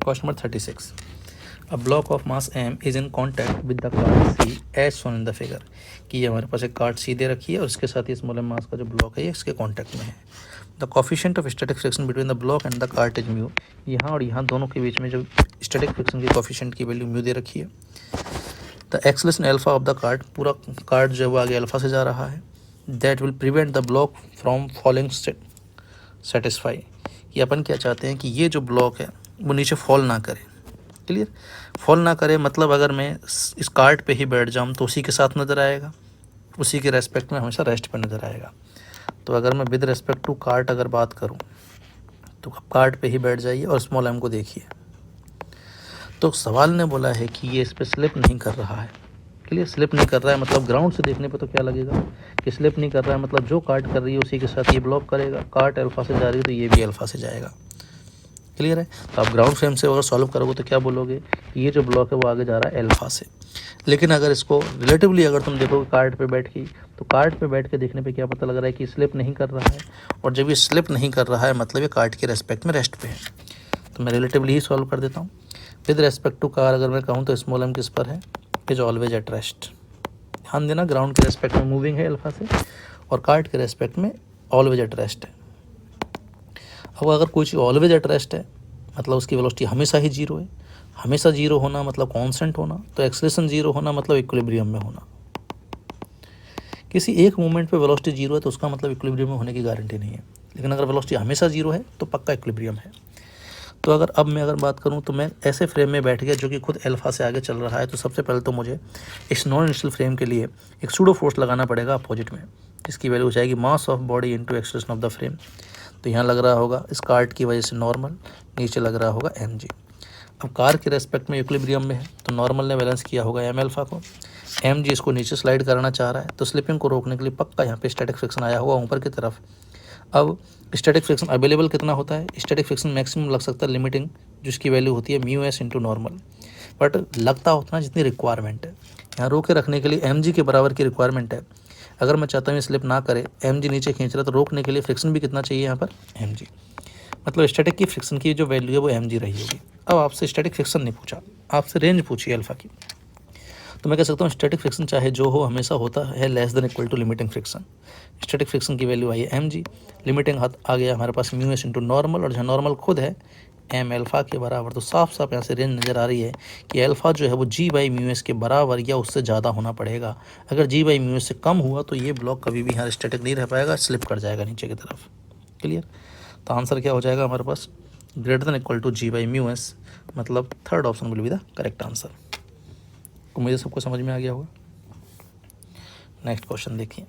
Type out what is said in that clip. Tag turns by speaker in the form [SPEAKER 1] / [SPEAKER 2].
[SPEAKER 1] Question number 36, a block of mass m is in contact with the card c as shown in the figure. कि ये हमारे पास एक card c दे रखी है और इसके साथ ही स्मॉल m मास का जो ब्लॉक है ये इसके कॉन्टैक्ट में है। The coefficient of static friction between the block and the card is mu. यहाँ और यहाँ दोनों के बीच में जो स्टैटिक फ्रिक्शन की कोफिशिएंट की वैल्यू म्यू दे रखी है। The acceleration alpha of the card, पूरा कार्ड जो है वो आगे अल्फा से जा रहा है। That will prevent the block from falling satisfy. कि अपन क्या चाहते हैं कि ये जो ब्लॉक है वो नीचे फॉल ना करे। क्लियर, फॉल ना करे मतलब अगर मैं इस कार्ड पे ही बैठ जाऊँ तो उसी के साथ नज़र आएगा, उसी के रेस्पेक्ट में हमेशा रेस्ट पे नज़र आएगा। तो अगर मैं विद रेस्पेक्ट टू कार्ड अगर बात करूँ तो कार्ड पे ही बैठ जाइए और स्मॉल m को देखिए। तो सवाल ने बोला है कि ये इस पर स्लिप नहीं कर रहा है। क्लियर, स्लिप नहीं कर रहा है मतलब ग्राउंड से देखने पे तो क्या लगेगा कि स्लिप नहीं कर रहा है, मतलब जो कार्ड कर रही है उसी के साथ ये ब्लॉक करेगा। कार्ड अल्फा से जा रही है तो ये भी अल्फा से जाएगा। क्लियर है। तो आप ग्राउंड फ्रेम से अगर सॉल्व करोगे तो क्या बोलोगे कि ये जो ब्लॉक है वो आगे जा रहा है अल्फा से। लेकिन अगर इसको रिलेटिवली अगर तुम देखोगे कार्ड पे बैठ के, तो कार्ड पे बैठ के देखने पे क्या पता लग रहा है कि स्लिप नहीं कर रहा है। और जब ये स्लिप नहीं कर रहा है मतलब ये कार्ड के रेस्पेक्ट में रेस्ट पे है। तो मैं रिलेटिवली ही सॉल्व कर देता हूँ। विद रेस्पेक्ट टू कार अगर मैं कहूँ तो स्मॉल m किस पर है, इज ऑलवेज एट रेस्ट। ध्यान देना, ग्राउंड के रेस्पेक्ट में मूविंग है अल्फा से और कार्ड के रेस्पेक्ट में ऑलवेज एट रेस्ट है। अब अगर कोई चीज़ ऑलवेज एट रेस्ट है मतलब उसकी वेलोसिटी हमेशा ही जीरो है। हमेशा जीरो होना मतलब कांस्टेंट होना, तो एक्सेलरेशन जीरो होना मतलब इक्विलिब्रियम में होना। किसी एक मोमेंट पे वेलोसिटी जीरो है तो उसका मतलब इक्विलिब्रियम में होने की गारंटी नहीं है। लेकिन अगर वेलोसिटी हमेशा जीरो है तो पक्का इक्विलिब्रियम है। तो अब मैं अगर बात करूं तो मैं ऐसे फ्रेम में बैठ गया जो कि खुद अल्फा से आगे चल रहा है। तो सबसे पहले तो मुझे इस नॉन इनिशियल फ्रेम के लिए एक सूडो फोर्स लगाना पड़ेगा अपोजिट में, जिसकी वैल्यू हो जाएगी mass of body into acceleration of the frame. तो यहाँ लग रहा होगा इस कार्ड की वजह से नॉर्मल, नीचे लग रहा होगा mg। अब कार के रेस्पेक्ट में इक्विलिब्रियम में है तो नॉर्मल ने बैलेंस किया होगा m अल्फा को। mg इसको नीचे स्लाइड करना चाह रहा है तो स्लिपिंग को रोकने के लिए पक्का यहाँ पे स्टैटिक फ्रिक्शन आया होगा ऊपर की तरफ। अब स्टैटिक फ्रिक्शन अवेलेबल कितना होता है, स्टैटिक फ्रिक्शन मैक्सिमम लग सकता है लिमिटिंग, जिसकी वैल्यू होती है mu s into normal. But लगता उतना जितनी रिक्वायरमेंट है। यहाँ रोके रखने के लिए mg के बराबर की रिक्वायरमेंट है। अगर मैं चाहता हूँ स्लिप ना करे, mg नीचे खींच रहा है तो रोकने के लिए फ्रिक्शन भी कितना चाहिए यहाँ पर mg। मतलब स्टैटिक की फ्रिक्शन की जो वैल्यू है वो mg रही होगी। अब आपसे स्टैटिक फ्रिक्शन नहीं पूछा, आपसे रेंज पूछी अल्फा की। तो मैं कह सकता हूँ स्टैटिक फ्रिक्शन चाहे जो हो हमेशा होता है less than equal to limiting friction. Static friction की वैल्यू आई है mg, लिमिटिंग हाथ आ गया हमारे पास म्यू एस इंटू नॉर्मल, और जहाँ नॉर्मल खुद है m अल्फा के बराबर। तो साफ साफ यहाँ से रेंज नज़र आ रही है कि अल्फा जो है वो g बाई म्यू एस के बराबर या उससे ज़्यादा होना पड़ेगा। अगर g बाई म्यू एस से कम हुआ तो ये ब्लॉक कभी भी यहाँ स्टैटिक नहीं रह पाएगा, स्लिप कर जाएगा नीचे की तरफ। क्लियर। तो आंसर क्या हो जाएगा हमारे पास, greater than equal to g by mu s, मतलब third option will be the correct answer. उम्मीद है सबको समझ में आ गया होगा। नेक्स्ट क्वेश्चन देखिए।